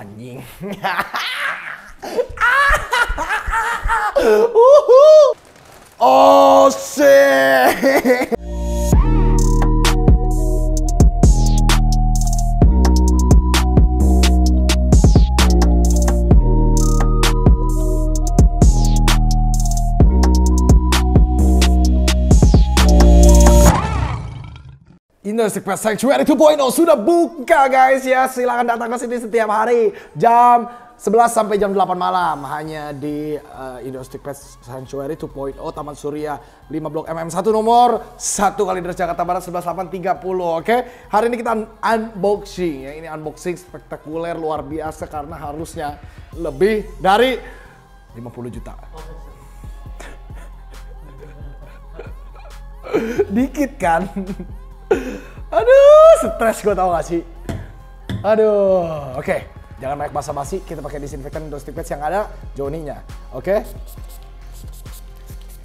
anjing. Oh shit. Indostic Pet Sanctuary 2.0 sudah buka guys ya. Silahkan datang ke sini setiap hari jam 11 sampai jam 8 malam hanya di Indostic Pet Sanctuary 2.0 Taman Surya 5 Blok MM1 nomor 1 Kalideres Jakarta Barat 11830. Oke. Hari ini kita unboxing ya. Ini unboxing spektakuler luar biasa karena harusnya lebih dari 50 juta. Dikit kan? Aduh, stres gue tau gak sih? Aduh, oke. Jangan banyak basa-basi, kita pakai disinfektan Indostic Pets yang ada Johnny-nya. Oke?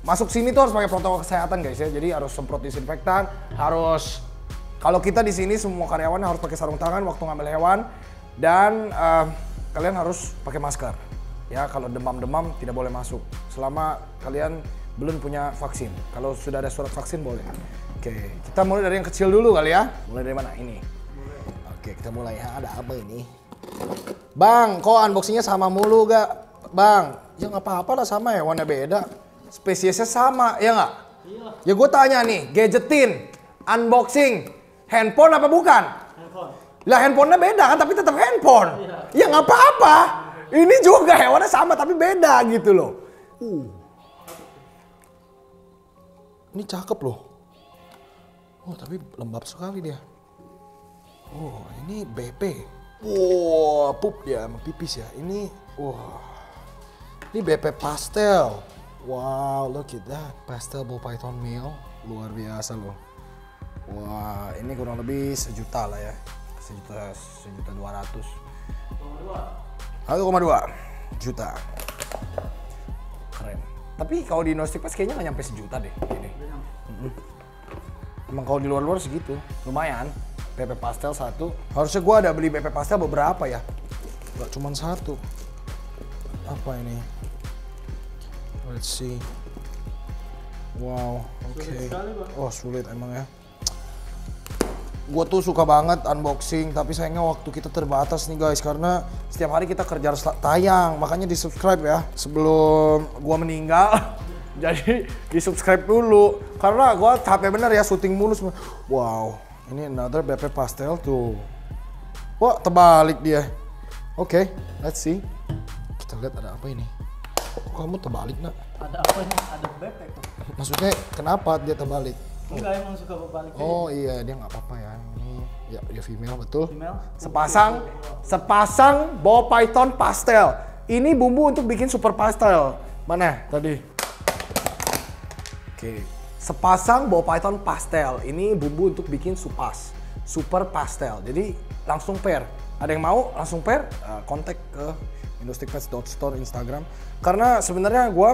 Masuk sini tuh harus pakai protokol kesehatan guys ya. Jadi harus semprot disinfektan, harus kalau kita di sini semua karyawan harus pakai sarung tangan waktu ngambil hewan dan kalian harus pakai masker. Ya, kalau demam-demam tidak boleh masuk selama kalian belum punya vaksin. Kalau sudah ada surat vaksin boleh. Oke, kita mulai dari yang kecil dulu kali ya. Mulai dari mana? Ini. Oke, kita mulai. Ada apa ini? Bang, kok unboxingnya sama mulu gak? Bang, ya nggak apa-apa lah sama ya, warna beda. Spesiesnya sama, ya nggak? Iya. Ya gue tanya nih, gadgetin, unboxing, handphone apa bukan? Handphone. Lah handphonenya beda kan, tapi tetap handphone. Iya. Ya nggak apa-apa. Ini juga hewannya sama tapi beda gitu loh. Ini cakep loh. Oh, tapi lembab sekali dia. Oh, ini BP. Wow, pup ya, sama pipis ya. Ini, wah. Ini BP pastel. Wow, look at that. Pastel ball python meal. Luar biasa loh. Wah, ini kurang lebih sejuta lah ya. Sejuta 200. 1,2 juta. Keren. Tapi kalau di Indostic Pets kayaknya nggak nyampe sejuta deh. Ini. Emang kalau di luar-luar segitu, lumayan. BP pastel 1. Harusnya gue ada beli BP pastel beberapa ya. Gak cuma 1. Apa ini? Let's see. Wow, oke. Oh sulit emang ya. Gue tuh suka banget unboxing, tapi sayangnya waktu kita terbatas nih guys. Karena setiap hari kita kerja harus tayang, makanya di subscribe ya. Sebelum gue meninggal. Jadi di subscribe dulu karena gue capek bener ya syuting mulu semua. Wow, ini another BP pastel tuh. Wah terbalik dia. Oke, let's see. Kita lihat ada apa ini. Kok kamu terbalik nak? Ada apa nih? Ada BP tuh. Maksudnya kenapa dia terbalik? Enggak emang suka berbalik. Oh iya dia nggak apa-apa ya. Ini ya female betul. Female. Sepasang ball python pastel. Ini bumbu untuk bikin super pastel. Mana tadi? Oke, sepasang ball python pastel. Ini bumbu untuk bikin super pastel. Jadi langsung pair. Ada yang mau langsung pair? Kontak ke indosticpets.store Instagram. Karena sebenarnya gue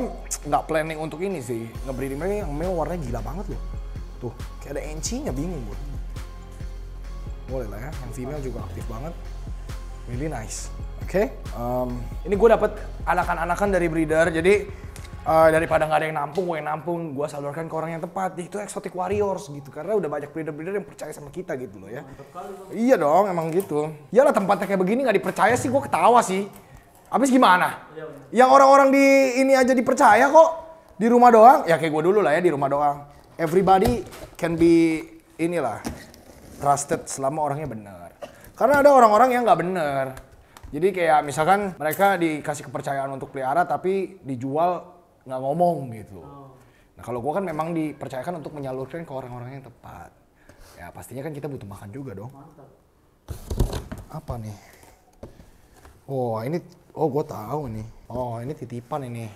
nggak planning untuk ini sih. Ngebreeding mereka yang male warnanya gila banget loh. Tuh, kayak ada encinya bingung gue. Boleh lah ya, yang female juga aktif banget. Really nice. Oke, ini gue dapet anakan-anakan dari breeder. Jadi daripada nggak ada yang nampung, gue salurkan ke orang yang tepat. Itu Exotic Warriors gitu, karena udah banyak breeder-breeder yang percaya sama kita gitu loh ya. Iya dong, emang gitu. Iyalah tempatnya kayak begini nggak dipercaya sih, gue ketawa sih. Habis gimana? Yang orang-orang di ini aja dipercaya kok. Di rumah doang, ya kayak gue dulu lah ya di rumah doang. Everybody can be inilah trusted selama orangnya benar. Karena ada orang-orang yang nggak benar. Jadi kayak misalkan mereka dikasih kepercayaan untuk pelihara tapi dijual nggak ngomong gitu. Nah kalau gue kan memang dipercayakan untuk menyalurkan ke orang-orang yang tepat. Ya pastinya kan kita butuh makan juga dong. Mantap. Apa nih? Oh ini, oh gue tahu nih. Oh ini titipan ini.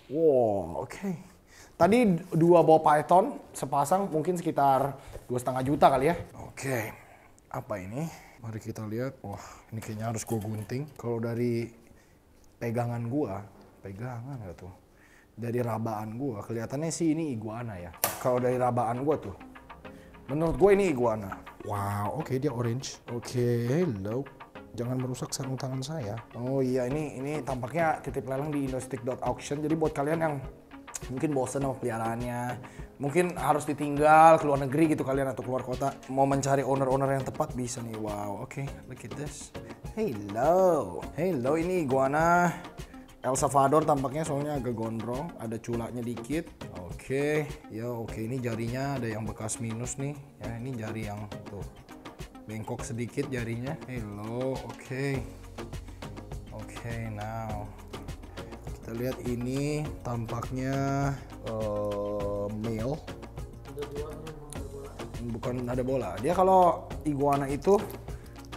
Wow oke. Tadi 2 ball python sepasang mungkin sekitar 2,5 juta kali ya. Oke. Apa ini? Mari kita lihat. Wah ini kayaknya harus gue gunting. Kalau dari pegangan gue, pegangan gak tuh? Dari rabaan gue, kelihatannya sih ini iguana ya. Kalau dari rabaan gue tuh, menurut gue ini iguana. Wow, oke dia orange. Oke, hello. Jangan merusak sarung tangan saya. Oh iya, ini tampaknya titip lelang di indostick.auction. Jadi buat kalian yang mungkin bosen sama peliharaannya, mungkin harus ditinggal ke luar negeri gitu kalian atau keluar kota, mau mencari owner yang tepat bisa nih. Wow, oke, look at this. Hello, ini iguana El Salvador tampaknya, soalnya agak gondrong, ada culaknya dikit. Oke, ini jarinya ada yang bekas minus nih. Ya, ini jari yang tuh bengkok sedikit jarinya. Hello, oke, now kita lihat ini tampaknya male. Bukan ada bola. Dia kalau iguana itu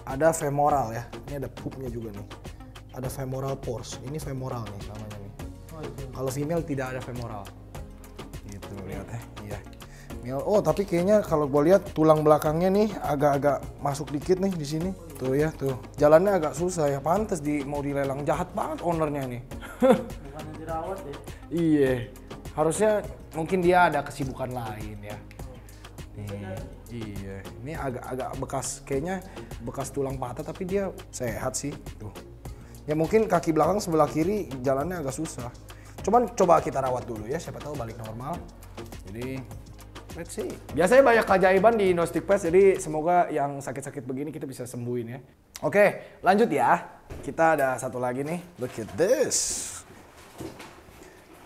ada femoral ya. Ini ada pupnya juga nih. Ada femoral pores. Ini femoral nih namanya nih. Kalau female tidak ada femoral. Gitu lihat ya. Iya. Oh, tapi kayaknya kalau gue lihat tulang belakangnya nih agak-agak masuk dikit nih di sini. Tuh ya, tuh. Jalannya agak susah ya. Pantes mau dilelang. Jahat banget ownernya nih. Bukannya dirawat ya? Iya. Harusnya mungkin dia ada kesibukan lain ya. Iya. Ini agak bekas, kayaknya bekas tulang patah tapi dia sehat sih. Tuh. Ya mungkin kaki belakang sebelah kiri jalannya agak susah. Cuman coba kita rawat dulu ya, siapa tahu balik normal. Jadi let's see. Biasanya banyak keajaiban di Indostick Pets, jadi semoga yang sakit-sakit begini kita bisa sembuhin ya. Oke, lanjut ya. Kita ada satu lagi nih. Look at this.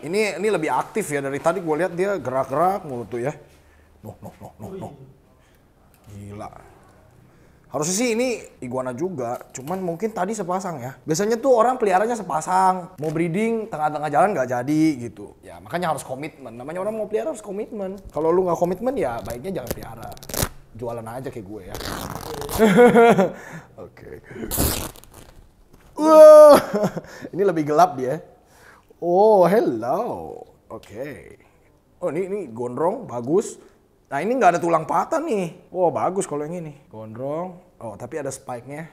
Ini lebih aktif ya, dari tadi gue lihat dia gerak-gerak mulu tuh ya. No. Gila. Harusnya sih ini iguana juga, cuman mungkin tadi sepasang ya. Biasanya tuh orang peliharanya sepasang, mau breeding tengah-tengah jalan nggak jadi gitu. Ya makanya harus komitmen. Namanya orang mau pelihara harus komitmen. Kalau lu nggak komitmen ya baiknya jangan pelihara. Jualan aja kayak gue ya. Oke. Wah, ini lebih gelap dia. Oh, hello. Oke. Oh, ini gondrong, bagus. Nah, ini nggak ada tulang patah nih. Wow, bagus kalau yang ini. Gondrong. Oh, tapi ada spike-nya.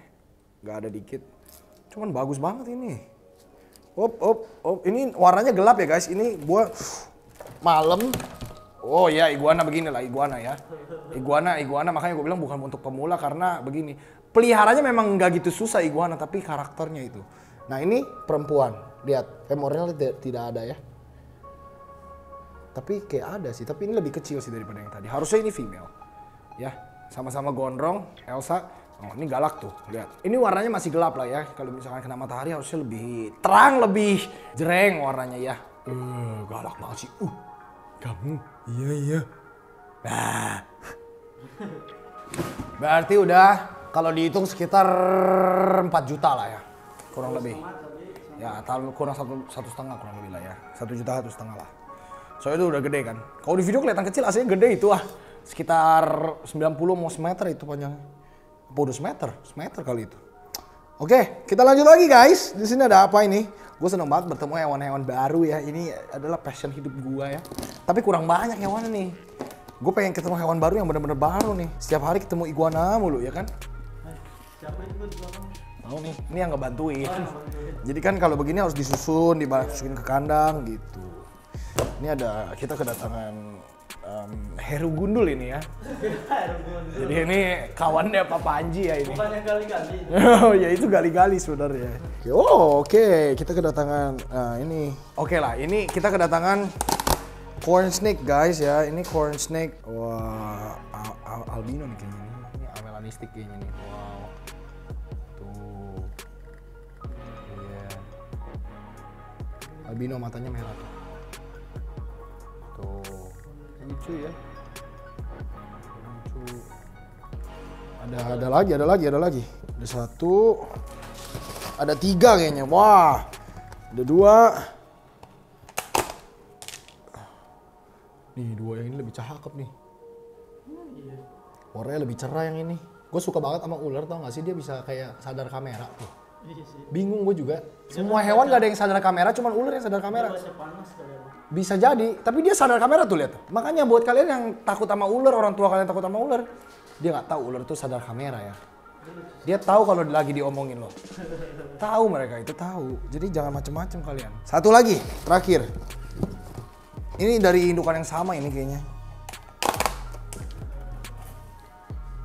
Nggak ada dikit. Cuman bagus banget ini. Ini warnanya gelap ya, guys. Ini gua malam. Oh ya, iguana begini lah, iguana ya. Iguana, makanya gue bilang bukan untuk pemula karena begini. Peliharanya memang nggak gitu susah iguana, tapi karakternya itu. Nah, ini perempuan. Lihat, femornya tidak ada ya. Tapi kayak ada sih, tapi ini lebih kecil sih daripada yang tadi. Harusnya ini female. Ya, sama-sama gondrong, Elsa. Oh, ini galak tuh, lihat. Ini warnanya masih gelap lah ya. Kalau misalkan kena matahari harusnya lebih terang, lebih jreng warnanya ya. Galak banget sih. Kamu. Iya. Nah. Berarti udah kalau dihitung sekitar 4 juta lah ya. Kurang lebih. Ya, kurang satu setengah kurang lebih lah ya. 1,5 juta lah. Soalnya itu udah gede kan. Kalau di video kelihatan kecil, aslinya gede itu sekitar 90 mau semeter itu panjangnya. Apa udah semeter kali itu. Oke, kita lanjut lagi guys. Di sini ada apa ini? Gue seneng banget bertemu hewan-hewan baru ya. Ini adalah passion hidup gue ya. Tapi kurang banyak hewannya nih. Gue pengen ketemu hewan baru yang bener-bener baru nih. Setiap hari ketemu iguana mulu ya kan. Siapa itu di belakang? Tahu nih, ini yang ngebantuin. Jadi kan kalau begini harus disusun, dimasukin ke kandang gitu. Ini ada, kita kedatangan Heru Gundul ini ya. Jadi ini kawannya Pak Panji ya ini. Bukannya gali-gali. Oh ya itu gali-gali sebenarnya. Oke, kita kedatangan ini. Oke lah, ini kita kedatangan corn snake guys ya. Ini corn snake. Wah, albino nih kayaknya nih. Ini amelanistik kayaknya nih. Wow. Tuh. Iya. Albino matanya merah tuh. Tuh. Lucu ya. Lucu. Ada lagi. Ada 1. Ada 3 kayaknya. Wah. Ada 2. Nih 2 yang ini lebih cakep nih. Iya. Warnanya lebih cerah yang ini. Gue suka banget sama ular, tau gak sih, dia bisa kayak sadar kamera tuh. Iya sih. Bingung gue juga. Semua hewan gak ada yang sadar kamera, cuman ular yang sadar kamera. Dia panas kali ya. Bisa jadi, tapi dia sadar kamera tuh lihat. Makanya buat kalian yang takut sama ular, orang tua kalian takut sama ular, dia nggak tahu ular tuh sadar kamera ya. Dia tahu kalau lagi diomongin loh. Tahu mereka itu tahu. Jadi jangan macem-macem kalian. Satu lagi, terakhir. Ini dari indukan yang sama ini kayaknya.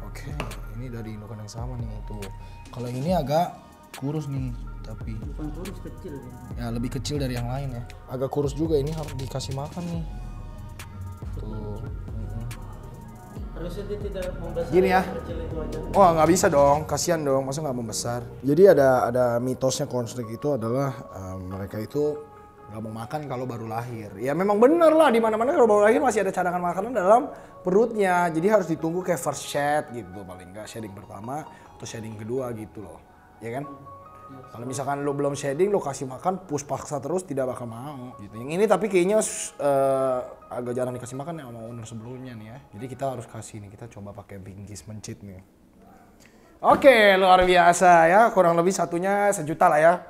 Oke, ini dari indukan yang sama nih tuh. Kalau yang ini agak kurus nih, tapi Bukan kurus, kecil ya. ya lebih kecil dari yang lain ya. Agak kurus juga, ini harus dikasih makan nih. Tuh. Harusnya dia tidak membesar. Gini ya. Kecil itu aja. Oh nggak bisa dong, kasihan dong, masa nggak membesar. Jadi ada mitosnya konstruk itu adalah mereka itu nggak mau makan kalau baru lahir. Ya memang bener lah, di mana-mana kalau baru lahir masih ada cadangan makanan dalam perutnya. Jadi harus ditunggu kayak first shed gitu, paling nggak shedding pertama atau shedding kedua gitu loh, ya kan? Kalau misalkan lo belum shedding, lo kasih makan push paksa terus tidak bakal mau. Gitu. Yang ini tapi kayaknya agak jarang dikasih makan ya sama owner sebelumnya nih ya. Jadi kita harus kasih nih, kita coba pakai Binggis mencit nih. Oke, luar biasa ya. Kurang lebih satunya 1 juta lah ya.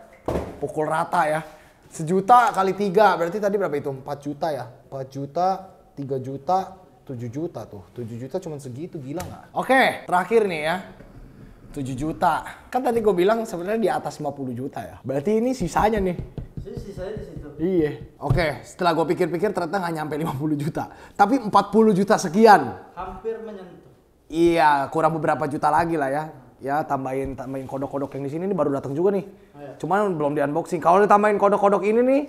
Pukul rata ya. 1 juta kali 3, berarti tadi berapa itu? 4 juta ya? 4 juta, 3 juta, 7 juta tuh. 7 juta cuma segitu, gila nggak? Oke, terakhir nih ya. 7 juta. Kan tadi gue bilang sebenarnya di atas 50 juta ya. Berarti ini sisanya nih. Sisanya di situ. Iya. Oke, setelah gue pikir-pikir ternyata nggak nyampe 50 juta. Tapi 40 juta sekian. Hampir menyentuh. Iya, kurang beberapa juta lagi lah ya. Ya, tambahin kodok-kodok yang di sini nih baru datang juga nih. Cuman belum di unboxing. Kalau ditambahin kodok-kodok ini nih,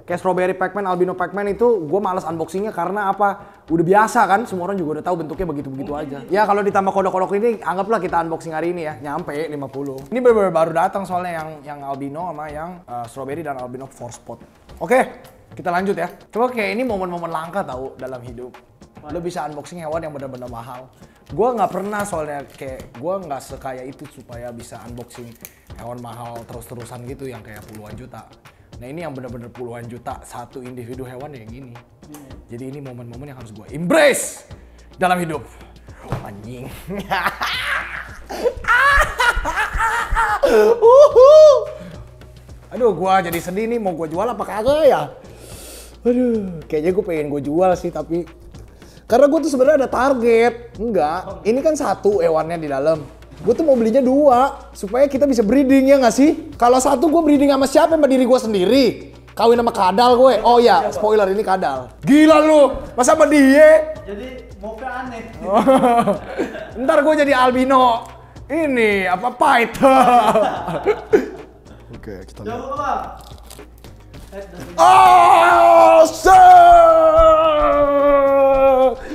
kayak strawberry Pac-Man, albino Pac-Man itu gue males unboxingnya karena apa? Udah biasa kan, semua orang juga udah tahu bentuknya begitu-begitu aja. Ya kalau ditambah kodok-kodok ini, anggaplah kita unboxing hari ini ya, nyampe 50. Ini bener-bener baru datang soalnya yang albino sama yang strawberry dan albino 4 spot. Oke, kita lanjut ya. Coba kayak ini momen-momen langka tahu dalam hidup. Lo bisa unboxing hewan yang benar-benar mahal. Gue nggak pernah soalnya, kayak gue nggak sekaya itu supaya bisa unboxing hewan mahal terus-terusan gitu yang kayak puluhan juta. Nah ini yang benar-benar puluhan juta satu individu hewan yang ini. Jadi ini momen-momen yang harus gue embrace dalam hidup. Anjing. Aduh, gue jadi sedih nih, mau gue jual apa kagak ya? Aduh, kayaknya gue pengen gue jual sih, tapi karena gue tuh sebenarnya ada target. Enggak, ini kan satu hewannya di dalam. Gue tuh mau belinya 2 supaya kita bisa breeding, ya nggak sih? Kalau satu gue breeding sama siapa? Sama diri gue sendiri. Kawin sama kadal gue. Oh ya, spoiler ini kadal. Gila lu, masa sama dia? Jadi mau ke aneh. Ntar gue jadi albino. Ini apa python? Oke, kita lihat. Coba Bang. Awesome!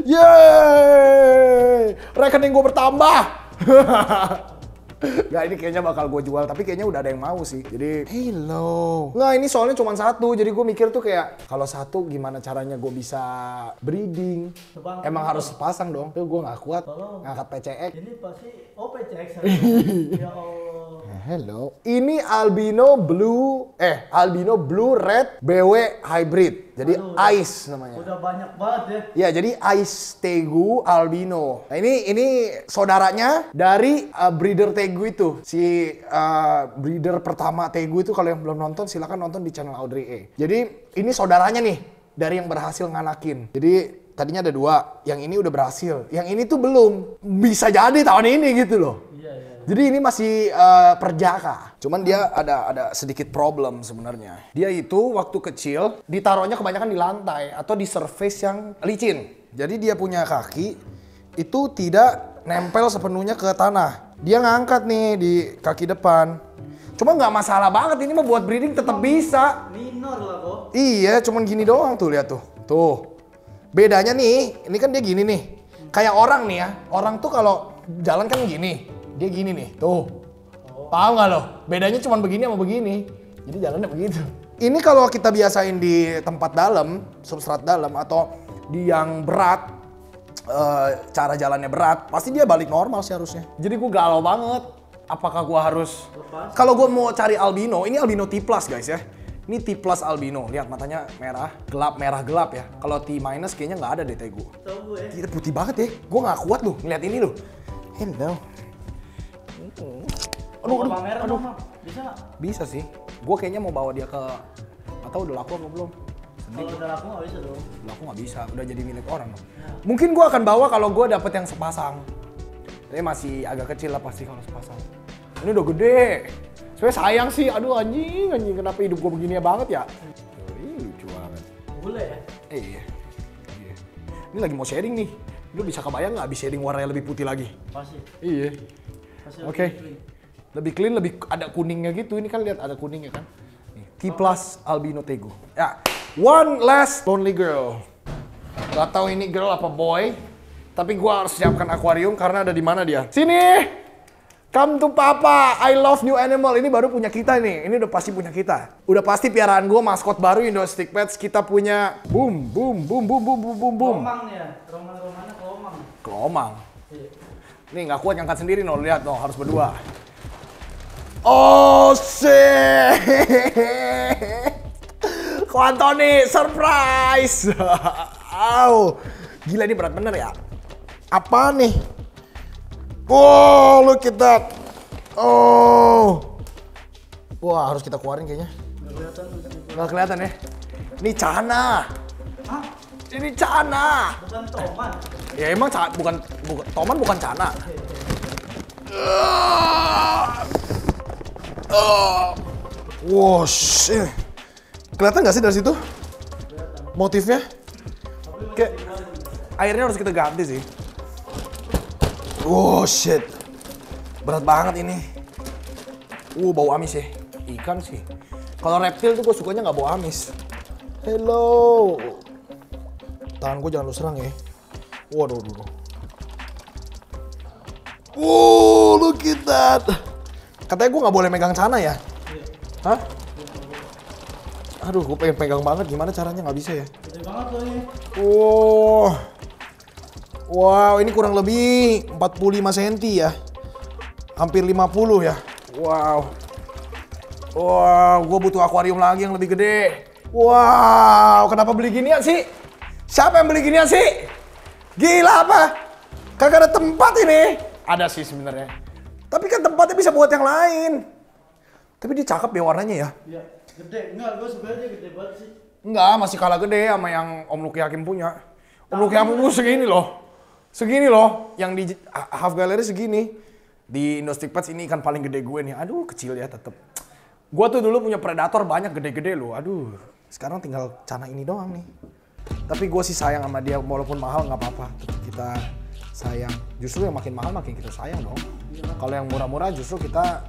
Yeay! Rekening gue bertambah. Nggak, ini kayaknya bakal gue jual, tapi kayaknya udah ada yang mau sih. Jadi, hello. Nggak, ini soalnya cuma 1, jadi gue mikir tuh kayak, kalau 1 gimana caranya gue bisa breeding? Emang harus sepasang dong. Tuh gue nggak kuat ngangkat PCX. Ini pasti PCX. Ya Allah. Hello. Ini albino blue red BW hybrid. Jadi Ice namanya. Udah banyak banget ya. Ya, jadi Ice Tegu albino. Nah, ini saudaranya dari breeder Tegu itu. Si breeder pertama Tegu itu, kalau yang belum nonton silakan nonton di channel Audrey E. Jadi ini saudaranya nih dari yang berhasil nganakin. Jadi tadinya ada 2, yang ini udah berhasil. Yang ini tuh belum. Bisa jadi tahun ini gitu loh. Jadi ini masih perjaka. Cuman dia ada sedikit problem sebenarnya. Dia itu waktu kecil ditaruhnya kebanyakan di lantai atau di surface yang licin. Jadi dia punya kaki itu tidak nempel sepenuhnya ke tanah. Dia ngangkat nih di kaki depan. Cuma nggak masalah banget, ini mau buat breeding tetap bisa. Minor lah kok. Iya, cuman gini doang tuh, lihat tuh. Tuh. Bedanya nih, ini kan dia gini nih. Kayak orang nih ya. Orang tuh kalau jalan kan gini. Dia gini nih, tuh. Paham nggak lo? Bedanya cuma begini sama begini. Jadi jalannya begitu. Ini kalau kita biasain di tempat dalam, substrat dalam, atau di yang berat, cara jalannya berat, pasti dia balik normal sih harusnya. Jadi gue galau banget. Apakah gue harus... Kalau gue mau cari albino, ini albino T+ guys ya. Ini T+ albino, lihat matanya merah gelap ya. Kalau T- kayaknya nggak ada deh Tegu. Tahu gue ya. Gila putih banget ya. Gue nggak kuat loh ngeliat ini loh. Hello. Aduh. Bisa nggak? Bisa sih. Gue kayaknya mau bawa dia ke... Atau udah laku apa belum? Kalau udah laku nggak bisa dong. Laku nggak bisa, udah jadi milik orang. Mungkin gue akan bawa kalau gue dapet yang sepasang. Tapi masih agak kecil lah pasti kalau sepasang. Ini udah gede. Sebenernya sayang sih, aduh anjing kenapa hidup gue begini banget ya? Ini lucu banget. Boleh ya? Iya. Ini lagi mau sharing nih. Lu bisa kebayang nggak abis sharing warnanya lebih putih lagi? Pasti. Iya. Pasti. Oke. Lebih clean, lebih ada kuningnya gitu. Ini kan lihat ada kuningnya kan. Nih, T plus albino tego. Ya, one last lonely girl. Gak tahu ini girl apa boy, tapi gua harus siapkan akuarium karena ada di mana dia. Sini, come to papa. I love new animal. Ini baru punya kita nih. Ini udah pasti punya kita. Udah pasti piaraan gua maskot baru Indostic Pets. Kita punya boom, boom, boom, boom, boom, boom, boom, boom. Kelomang nih ya, romana kelomang. Kelomang. Iya. Nih nggak kuat ngangkat sendiri, no. Lihat, no. Harus berdua. Oh shit! Ko Anthony, surprise! Au, gila ini berat bener ya. Apa nih? Oh, look at that. Oh, wah harus kita keluarin kayaknya. Nggak kelihatan. Nggak kelihatan ya? Ini cana. Hah? Ini cana. Bukan toman. Ya emang bukan toman bukan cana. Wow, shit. Kelihatan nggak sih dari situ? Motifnya? Kayak airnya harus kita ganti sih. Wow, shit. Berat banget ini. Bau amis ya. Ikan sih. Kalau reptil tuh gue sukanya nggak bau amis. Hello. Tangan gue jangan lu serang ya. Waduh. Look at that. Katanya gue nggak boleh megang cana ya? Hah? Aduh, gue pengen pegang banget. Gimana caranya? Nggak bisa ya? Gede banget loh ini. Wow, ini kurang lebih 45 cm ya. Hampir 50 ya. Wow, gue butuh akuarium lagi yang lebih gede. Wow, kenapa beli ginian sih? Siapa yang beli ginian sih? Gila apa? Kagak ada tempat ini. Ada sih sebenarnya. Tapi kan tempatnya bisa buat yang lain. Tapi dia cakep ya warnanya ya. Iya, gede. Enggak, gue sebenarnya gede banget sih. Enggak, masih kalah gede sama yang Om Lucky Hakim punya. Om Lucky Hakim punya segini loh. Segini loh. Yang di Half Gallery segini. Di Indostic Pets ini ikan paling gede gue nih. Aduh, kecil ya tetep. Gue tuh dulu punya predator banyak gede-gede loh. Aduh, sekarang tinggal cana ini doang nih. Tapi gue sih sayang sama dia. Walaupun mahal nggak apa-apa. Tetap kita sayang. Justru yang makin mahal makin kita sayang dong. Kalau yang murah-murah justru kita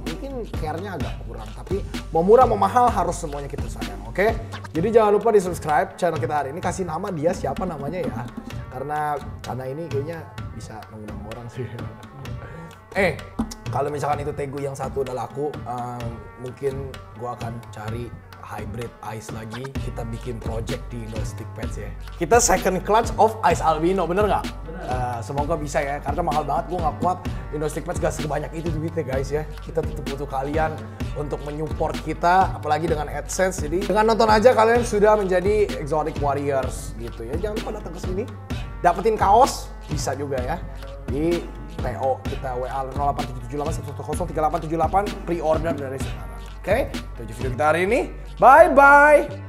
mungkin care-nya agak kurang. Tapi mau murah mau mahal harus semuanya kita sayang, oke? Jadi jangan lupa di subscribe channel kita hari ini. Kasih nama dia siapa namanya ya. Karena cana ini kayaknya bisa mengundang orang sih. Kalau misalkan itu tegu yang satu udah laku, mungkin gua akan cari hybrid ice lagi. Kita bikin project di Indostic Pets ya. Kita second clutch of ice albino, bener nggak? Semoga bisa ya, karena mahal banget. Gue nggak kuat. Indostic Pets gak sebanyak itu duitnya guys ya. Kita tetap butuh kalian untuk menyupport kita, apalagi dengan AdSense. Jadi dengan nonton aja kalian sudah menjadi exotic warriors gitu ya. Jangan lupa datang ke sini, dapetin kaos bisa juga ya. Di PO kita WA 087781103878 pre-order dari sekarang. Oke, itu aja video kita hari ini. Bye-bye.